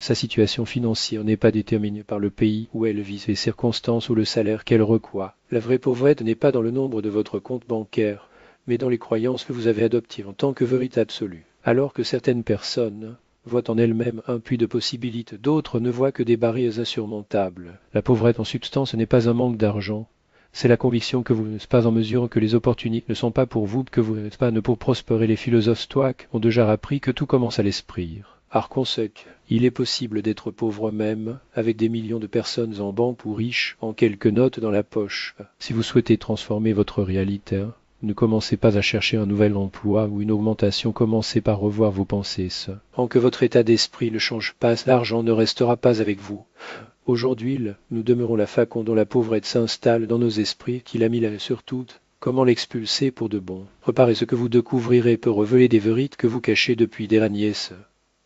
Sa situation financière n'est pas déterminée par le pays où elle vit, les circonstances ou le salaire qu'elle reçoit. La vraie pauvreté n'est pas dans le nombre de votre compte bancaire, mais dans les croyances que vous avez adoptées en tant que vérité absolue. Alors que certaines personnes voient en elles-mêmes un puits de possibilités, d'autres ne voient que des barrières insurmontables. La pauvreté en substance n'est pas un manque d'argent, c'est la conviction que vous n'êtes pas en mesure, que les opportunités ne sont pas pour vous, que vous n'êtes pas ne pour prospérer. Les philosophes stoïques ont déjà appris que tout commence à l'esprit. Arconsec, il est possible d'être pauvre même, avec des millions de personnes en banque ou riche, en quelques notes dans la poche. Si vous souhaitez transformer votre réalité, ne commencez pas à chercher un nouvel emploi ou une augmentation, commencez par revoir vos pensées. Tant que votre état d'esprit ne change pas, l'argent ne restera pas avec vous. Aujourd'hui, nous demeurons la façon dont la pauvreté s'installe dans nos esprits, qu'il a mis là sur toutes. Comment l'expulser pour de bon? Préparez ce que vous découvrirez peut révéler des vérités que vous cachez depuis des années.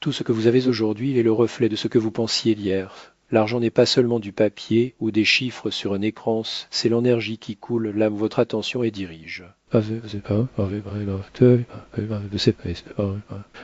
Tout ce que vous avez aujourd'hui est le reflet de ce que vous pensiez hier. L'argent n'est pas seulement du papier ou des chiffres sur un écran, c'est l'énergie qui coule là où votre attention est dirige.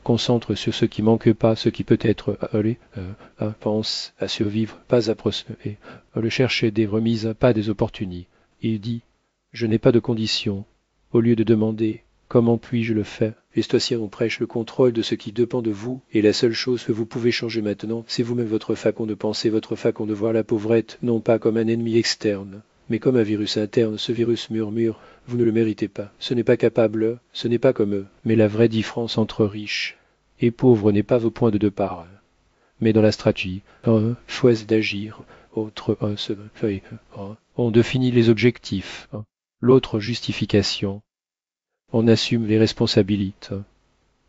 Concentre sur ce qui manque pas, ce qui peut être pense à survivre, pas à prospérer. Le chercher des remises, pas des opportunités. Il dit, je n'ai pas de conditions, au lieu de demander, comment puis-je le faire? Les stoïciens on prêche le contrôle de ce qui dépend de vous, et la seule chose que vous pouvez changer maintenant, c'est vous-même votre façon de penser, votre façon de voir la pauvreté, non pas comme un ennemi externe, mais comme un virus interne. Ce virus murmure, vous ne le méritez pas, ce n'est pas capable, ce n'est pas comme eux. Mais la vraie différence entre riches et pauvres n'est pas vos points de départ, mais dans la stratégie. Choisit d'agir, autre on définit les objectifs, l'autre justification. On assume les responsabilités.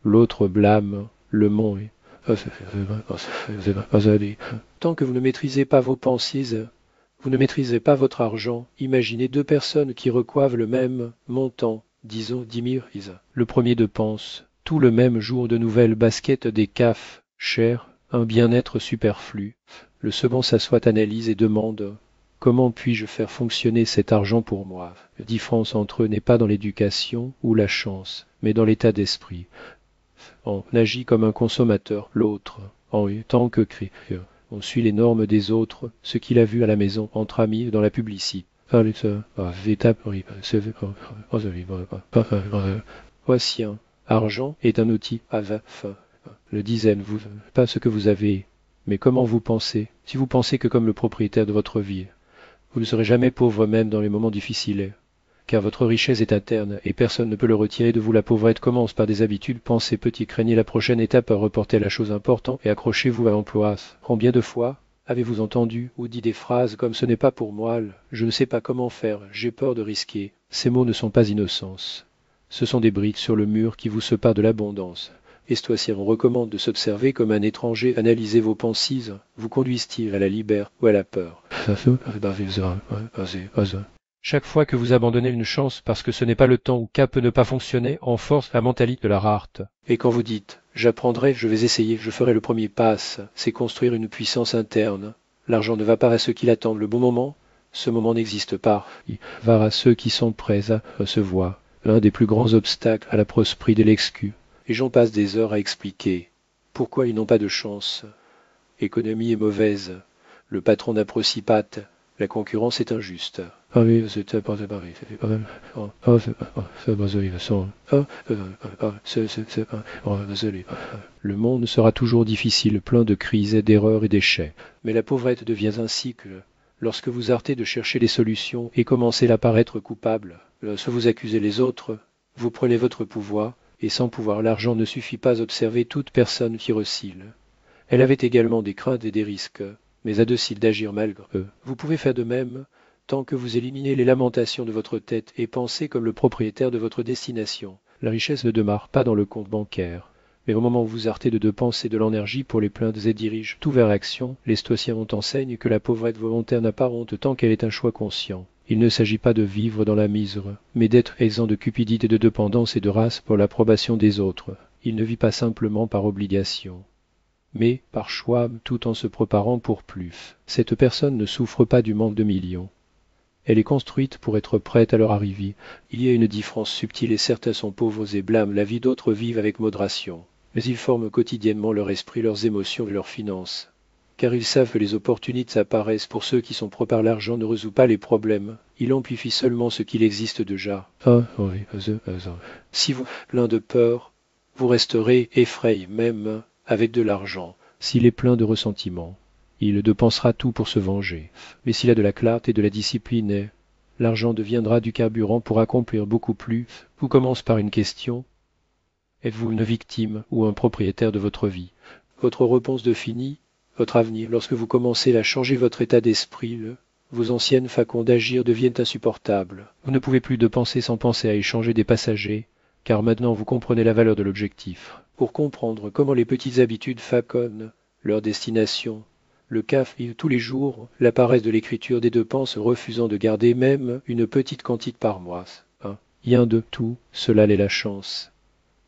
L'autre blâme le monde. Tant que vous ne maîtrisez pas vos pensées, vous ne maîtrisez pas votre argent. Imaginez deux personnes qui recoivent le même montant, disons 10 000. Le premier dépense tout le même jour de nouvelles baskets, des cafes chères, un bien-être superflu. Le second s'assoit, analyse et demande: comment puis-je faire fonctionner cet argent pour moi? La différence entre eux n'est pas dans l'éducation ou la chance, mais dans l'état d'esprit. On agit comme un consommateur, l'autre, en tant que créateur. On suit les normes des autres, ce qu'il a vu à la maison, entre amis, dans la publicité. Voici un argent est un outil à fin. Le dizaine, vous pas ce que vous avez, mais comment vous pensez. Si vous pensez que comme le propriétaire de votre vie, vous ne serez jamais pauvre même dans les moments difficiles, car votre richesse est interne et personne ne peut le retirer de vous. La pauvreté commence par des habitudes. Pensez petit, craignez la prochaine étape à reporter à la chose importante et accrochez-vous à l'emploi. Combien de fois avez-vous entendu ou dit des phrases comme ce n'est pas pour moi, je ne sais pas comment faire, j'ai peur de risquer? Ces mots ne sont pas innocence. Ce sont des briques sur le mur qui vous séparent de l'abondance. Les stoïciens vous recommandent de s'observer comme un étranger. Analysez vos pensées. Vous conduisent-ils à la liberté ou à la peur? Chaque fois que vous abandonnez une chance parce que ce n'est pas le temps ou qu'elle peut ne pas fonctionner, on force la mentalité de la rareté. Et quand vous dites « j'apprendrai, je vais essayer, je ferai le premier pas », c'est construire une puissance interne. L'argent ne va pas à ceux qui l'attendent. Le bon moment, ce moment n'existe pas. Il va à ceux qui sont prêts à recevoir. L'un des plus grands obstacles à la prospérité est l'excuse. Les gens passent des heures à expliquer pourquoi ils n'ont pas de chance. L'économie est mauvaise, le patron n'apprécie pas, la concurrence est injuste. Le monde sera toujours difficile, plein de crises, d'erreurs et d'échecs. Mais la pauvreté devient un cycle. Lorsque vous arrêtez de chercher des solutions et commencez à paraître coupable, lorsque vous accusez les autres, vous prenez votre pouvoir, et sans pouvoir l'argent ne suffit pas à observer toute personne qui oscille. Elle avait également des craintes et des risques, mais a décidé d'agir malgré eux. Vous pouvez faire de même tant que vous éliminez les lamentations de votre tête et pensez comme le propriétaire de votre destination. La richesse ne demeure pas dans le compte bancaire, mais au moment où vous arrêtez de dépenser de l'énergie pour les plaintes et dirige tout vers l'action, les stoïciens ont enseigne que la pauvreté volontaire n'a pas honte tant qu'elle est un choix conscient. Il ne s'agit pas de vivre dans la misère, mais d'être exempt de cupidité, de dépendance et de race pour l'approbation des autres. Il ne vit pas simplement par obligation, mais par choix, tout en se préparant pour plus. Cette personne ne souffre pas du manque de millions. Elle est construite pour être prête à leur arrivée. Il y a une différence subtile et certains sont pauvres et blâment la vie, d'autres vivent avec modération. mais ils forment quotidiennement leur esprit, leurs émotions et leurs finances. Car ils savent que les opportunités apparaissent pour ceux qui sont pro par l'argent ne résout pas les problèmes. Il amplifie seulement ce qu'il existe déjà. Si vous, plein de peur, vous resterez effrayé même avec de l'argent. S'il est plein de ressentiment, il dépensera tout pour se venger. Mais s'il a de la clarté et de la discipline, l'argent deviendra du carburant pour accomplir beaucoup plus. Tout commence par une question. Êtes-vous une victime ou un propriétaire de votre vie? Votre réponse définit votre avenir. Lorsque vous commencez à changer votre état d'esprit, vos anciennes façons d'agir deviennent insupportables. Vous ne pouvez plus de penser sans penser à échanger des passagers, car maintenant vous comprenez la valeur de l'objectif. Pour comprendre comment les petites habitudes façonnent leur destination, le CAF et tous les jours la paresse de l'écriture des dépenses refusant de garder même une petite quantité par mois. Rien de tout, cela l'est la chance.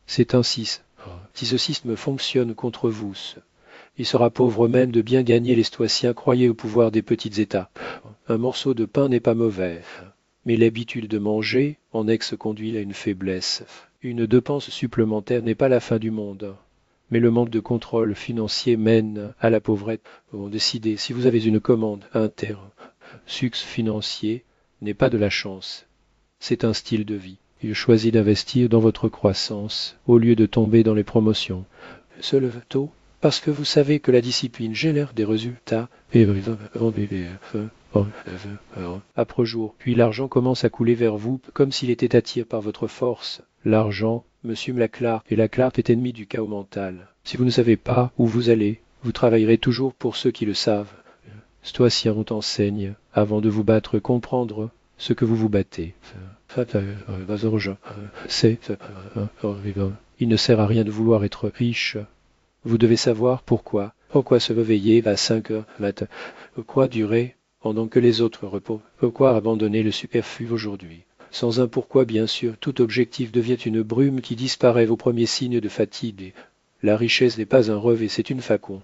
C'est ainsi. Si ce système fonctionne contre vous, il sera pauvre même de bien gagner les Stoïciens croyaient au pouvoir des petits États. Un morceau de pain n'est pas mauvais, mais l'habitude de manger en conduit à une faiblesse. Une dépense supplémentaire n'est pas la fin du monde, mais le manque de contrôle financier mène à la pauvrette. Décidez, si vous avez une commande succès financier n'est pas de la chance, c'est un style de vie. Il choisit d'investir dans votre croissance au lieu de tomber dans les promotions. Se lève tôt parce que vous savez que la discipline génère des résultats. Après jour, puis l'argent commence à couler vers vous comme s'il était attiré par votre force. L'argent, monsieur la clarté, et la clarté est ennemie du chaos mental. Si vous ne savez pas où vous allez, vous travaillerez toujours pour ceux qui le savent. Stoïciens vous enseignent, avant de vous battre, comprendre ce que vous vous battez. Il ne sert à rien de vouloir être riche. Vous devez savoir pourquoi. Pourquoi se réveiller à 5 heures matin? Pourquoi durer pendant que les autres reposent? Pourquoi abandonner le superflu aujourd'hui? Sans un pourquoi, bien sûr, tout objectif devient une brume qui disparaît aux premiers signes de fatigue. La richesse n'est pas un rêve et c'est une façon.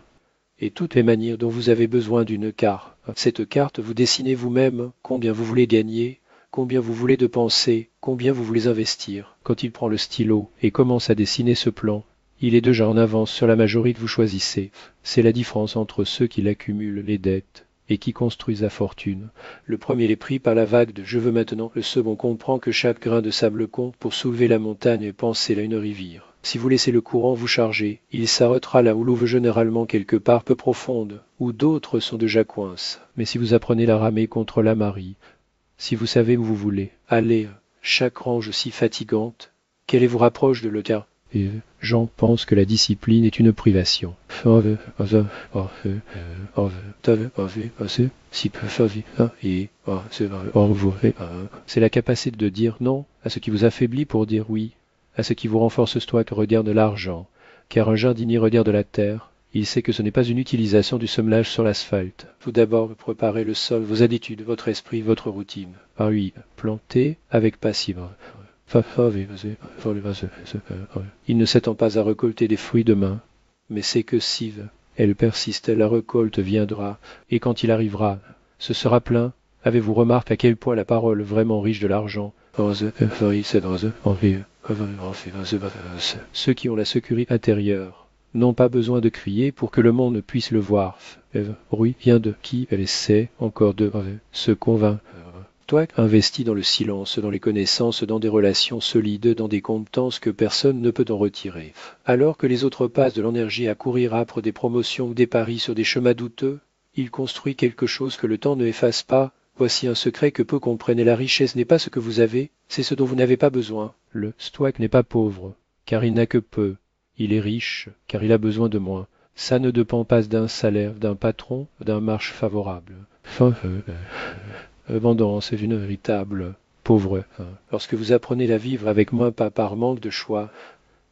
Et toutes les manières dont vous avez besoin d'une carte. Cette carte, vous dessinez vous-même combien vous voulez gagner, combien vous voulez dépenser, combien vous voulez investir. Quand il prend le stylo et commence à dessiner ce plan, il est déjà en avance sur la majorité que vous choisissez. C'est la différence entre ceux qui l'accumulent les dettes et qui construisent la fortune. Le premier est pris par la vague de «je veux maintenant», le second comprend que chaque grain de sable compte pour soulever la montagne et penser à une rivière. Si vous laissez le courant vous charger, il s'arrêtera là où l'eau veut généralement quelque part peu profonde, où d'autres sont déjà coinces. Mais si vous apprenez à ramer contre la marée, si vous savez où vous voulez, allez, chaque range si fatigante, qu'elle vous rapproche de l'auteur. Et Jean pense que la discipline est une privation. C'est la capacité de dire non à ce qui vous affaiblit pour dire oui à ce qui vous renforce toi que regarde l'argent. Car un jardinier regarde la terre, il sait que ce n'est pas une utilisation du semmelage sur l'asphalte. Tout d'abord, préparez le sol, vos habitudes, votre esprit, votre routine. Par lui, plantez avec passivre. Il ne s'attend pas à récolter des fruits demain, mais c'est que si elle persiste, la récolte viendra, et quand il arrivera, ce sera plein. Avez-vous remarqué à quel point la parole vraiment riche de l'argent? Ceux qui ont la sécurité intérieure n'ont pas besoin de crier pour que le monde puisse le voir. Oui, vient de qui elle sait encore de se convainc. Toi, investi dans le silence, dans les connaissances, dans des relations solides, dans des compétences que personne ne peut en retirer. Alors que les autres passent de l'énergie à courir après des promotions ou des paris sur des chemins douteux, il construit quelque chose que le temps ne efface pas. Voici un secret que peu comprennent. La richesse n'est pas ce que vous avez, c'est ce dont vous n'avez pas besoin. Le stoïque n'est pas pauvre, car il n'a que peu. Il est riche, car il a besoin de moins. Ça ne dépend pas d'un salaire, d'un patron, d'un marche favorable. Abondance est une véritable pauvre. Lorsque vous apprenez à vivre avec moins, pas par manque de choix,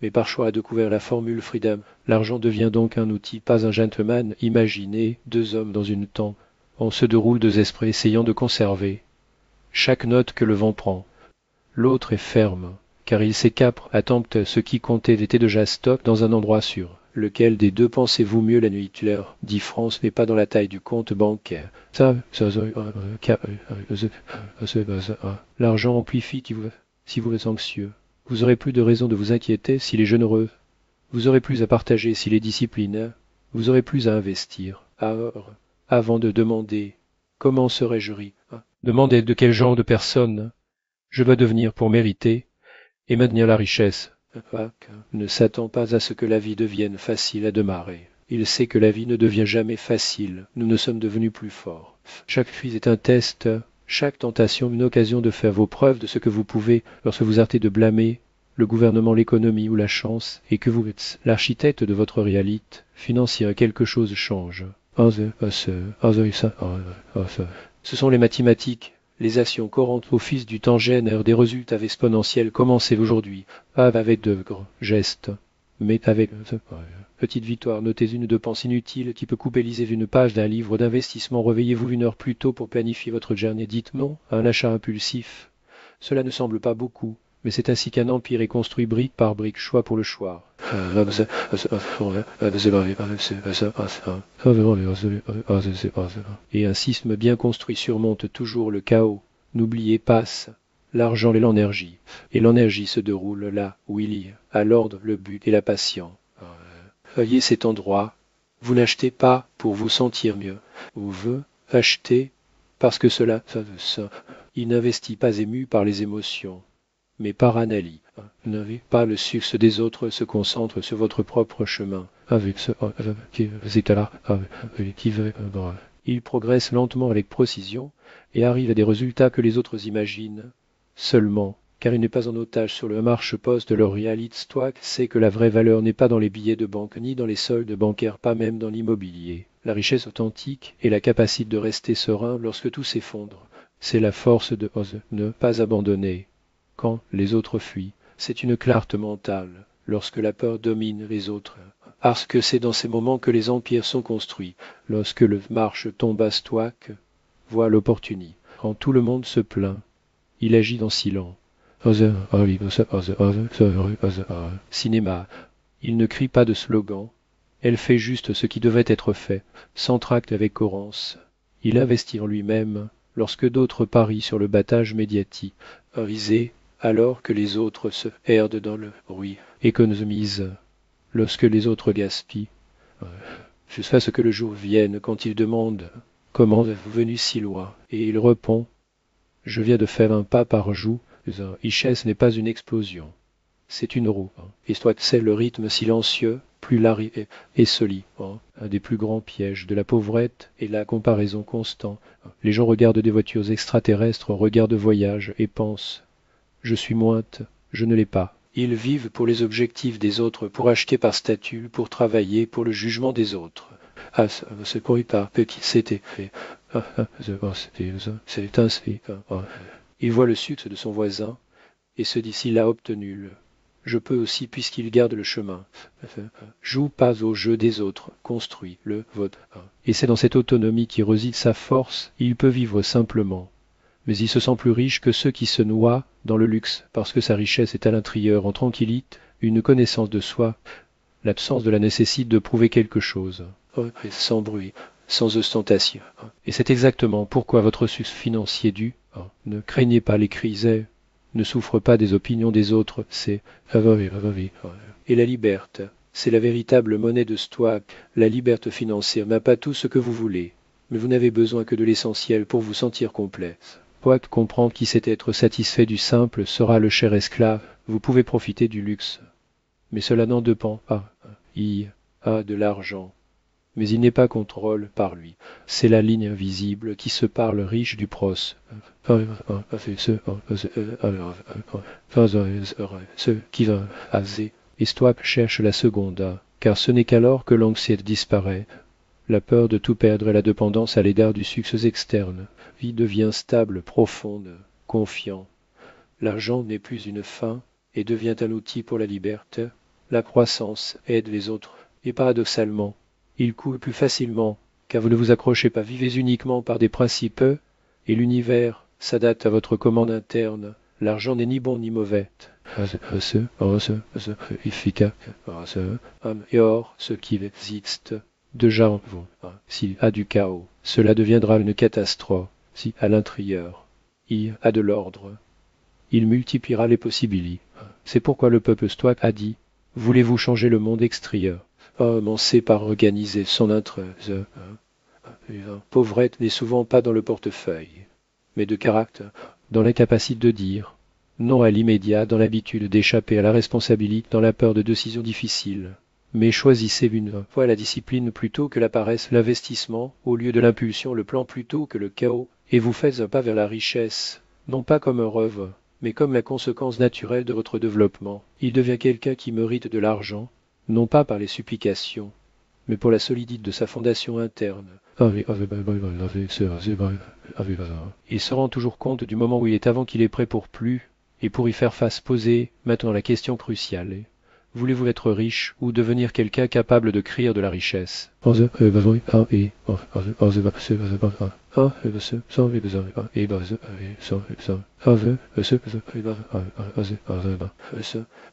mais par choix à découvert la formule freedom, l'argent devient donc un outil, pas un gentleman. Imaginez deux hommes dans une tente. On se déroule deux esprits essayant de conserver chaque note que le vent prend. L'autre est ferme, car il sait qu'après attempte ce qui comptait était déjà stock dans un endroit sûr. Lequel des deux pensez-vous mieux la nuit? Dit France n'est pas dans la taille du compte bancaire. L'argent amplifie si vous êtes anxieux. Vous aurez plus de raison de vous inquiéter s'il est généreux. Vous aurez plus à partager s'il est discipliné, vous aurez plus à investir. Avant de demander comment serais-je riche, demandez de quel genre de personne je dois devenir pour mériter et maintenir la richesse. Ne s'attend pas à ce que la vie devienne facile à démarrer. Il sait que la vie ne devient jamais facile. Nous ne sommes devenus plus forts. Chaque crise est un test, chaque tentation une occasion de faire vos preuves de ce que vous pouvez lorsque vous arrêtez de blâmer le gouvernement, l'économie ou la chance, et que vous êtes l'architecte de votre réalité financière, quelque chose change. Ce sont les mathématiques. Les actions courantes au fils du temps génèrent des résultats exponentiels. Commencez aujourd'hui, pas avec de grands gestes, mais avec petite victoire. Notez une dépense inutile qui peut couper lisez une page d'un livre d'investissement. Réveillez-vous une heure plus tôt pour planifier votre journée. Dites non à un achat impulsif. Cela ne semble pas beaucoup, mais c'est ainsi qu'un empire est construit brique par brique, choix pour le choix. Et un sisme bien construit surmonte toujours le chaos. N'oubliez pas, l'argent et l'énergie. Et l'énergie se déroule là où il y a l'ordre, le but et la passion. Voyez cet endroit. Vous n'achetez pas pour vous sentir mieux. Vous achetez parce que cela. Il n'investit pas ému par les émotions, mais par analyse. N'avez pas le succès des autres se concentre sur votre propre chemin. Avec ce il progresse lentement avec précision et arrive à des résultats que les autres imaginent seulement, car il n'est pas en otage sur le marche-poste de leur réalité. Stoic sait que la vraie valeur n'est pas dans les billets de banque ni dans les soldes bancaires, pas même dans l'immobilier. La richesse authentique est la capacité de rester serein lorsque tout s'effondre. C'est la force de ne pas abandonner quand les autres fuient. C'est une clarté mentale lorsque la peur domine les autres. Parce que c'est dans ces moments que les empires sont construits. Lorsque le marche tombe à Stoic, voit l'opportunité. Quand tout le monde se plaint, il agit dans silence. Cinéma. Il ne crie pas de slogan. Elle fait juste ce qui devait être fait, sans tract avec cohérence. Il investit en lui-même lorsque d'autres parient sur le battage médiatique. Risé alors que les autres se herdent dans le bruit. Économise lorsque les autres gaspillent. Jusqu'à ce que le jour vienne quand il demande comment êtes-vous venu si loin, et il répond je viens de faire un pas par jour. Richesse n'est pas une explosion, c'est une roue. Histoire que c'est le rythme silencieux, plus large et solide. Un des plus grands pièges de la pauvrette est la comparaison constante. Les gens regardent des voitures extraterrestres en regard de voyage et pensent je suis mointe, je ne l'ai pas. Ils vivent pour les objectifs des autres, pour acheter par statut, pour travailler, pour le jugement des autres. Ce bruit par petit, c'était fait. C'est ainsi. Il voit le succès de son voisin et se dit s'il a obtenu le. Je peux aussi puisqu'il garde le chemin. Joue pas au jeu des autres, construis le vôtre. Et c'est dans cette autonomie qui réside sa force, il peut vivre simplement. Mais il se sent plus riche que ceux qui se noient dans le luxe, parce que sa richesse est à l'intérieur, en tranquillité, une connaissance de soi, l'absence de la nécessité de prouver quelque chose, sans bruit, sans ostentation. Et c'est exactement pourquoi votre succès financier dû, ne craignez pas les crises, ne souffre pas des opinions des autres, c'est et la liberté, c'est la véritable monnaie de Stoic, la liberté financière n'a pas tout ce que vous voulez, mais vous n'avez besoin que de l'essentiel pour vous sentir complet. Stoic comprend qui sait être satisfait du simple sera le cher esclave, vous pouvez profiter du luxe, mais cela n'en dépend pas. Il a de l'argent, mais il n'est pas contrôlé par lui. C'est la ligne invisible qui sépare le riche du pros. Ce qui va aser. Et Stoic cherche la seconde, car ce n'est qu'alors que l'anxiété disparaît. La peur de tout perdre et la dépendance à l'égard du succès externe. Vie devient stable, profonde, confiant. L'argent n'est plus une fin et devient un outil pour la liberté. La croissance aide les autres, et paradoxalement, il coule plus facilement, car vous ne vous accrochez pas, vivez uniquement par des principes, et l'univers s'adapte à votre commande interne. L'argent n'est ni bon ni mauvais. Et or, ce qui existe, déjà en vous, s'il a du chaos, cela deviendra une catastrophe. Si à l'intérieur, il a de l'ordre, il multipliera les possibilités. C'est pourquoi le peuple stoique a dit Voulez-vous changer le monde extérieur? Commencez par organiser son intreuse. Pauvrette n'est souvent pas dans le portefeuille, mais de caractère, dans l'incapacité de dire, non à l'immédiat, dans l'habitude d'échapper à la responsabilité, dans la peur de décisions difficiles. Mais choisissez une fois la discipline plutôt que la paresse, l'investissement au lieu de l'impulsion, le plan plutôt que le chaos, et vous faites un pas vers la richesse, non pas comme un rêve, mais comme la conséquence naturelle de votre développement. Il devient quelqu'un qui mérite de l'argent, non pas par les supplications, mais pour la solidité de sa fondation interne. Il se rend toujours compte du moment où il est avant qu'il est prêt pour plus, et pour y faire face poser maintenant la question cruciale. Voulez-vous être riche ou devenir quelqu'un capable de créer de la richesse?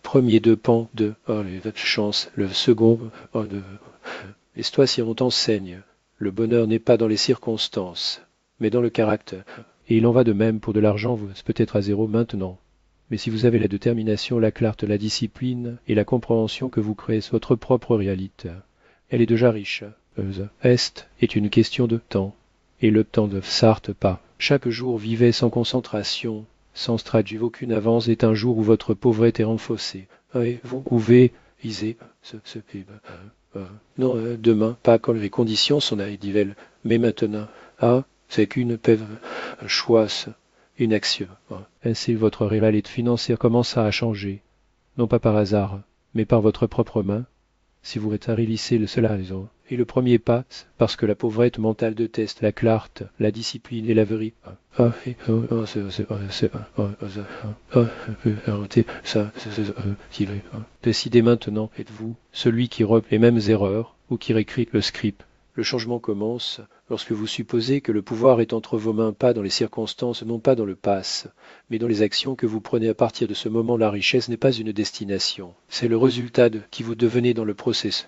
Premier deux pans de les chance, le second de l'histoire si on t'enseigne. Le bonheur n'est pas dans les circonstances, mais dans le caractère. Et il en va de même pour de l'argent, vous êtes peut-être à zéro maintenant. Mais si vous avez la détermination, la clarté, la discipline et la compréhension que vous créez votre propre réalité, elle est déjà riche. Est une question de temps, et le temps ne s'arrête pas. Chaque jour vivez sans concentration, sans stratégie, aucune avance est un jour où votre pauvreté est renforcée. Et vous pouvez viser non, demain, pas quand les conditions sont idéales, mais maintenant. C'est qu'une pève choix, une action. Ainsi votre rivalité financière commença à changer, non pas par hasard, mais par votre propre main, si vous rétablissez cela raison. Et le premier pas, parce que la pauvrette mentale de test, la clarté, la discipline et la vérité. Décidez maintenant, êtes-vous celui qui repère les mêmes erreurs ou qui réécrit le script? Le changement commence lorsque vous supposez que le pouvoir est entre vos mains, pas dans les circonstances, non pas dans le passé, mais dans les actions que vous prenez à partir de ce moment. La richesse n'est pas une destination, c'est le résultat qui vous devenez dans le processus.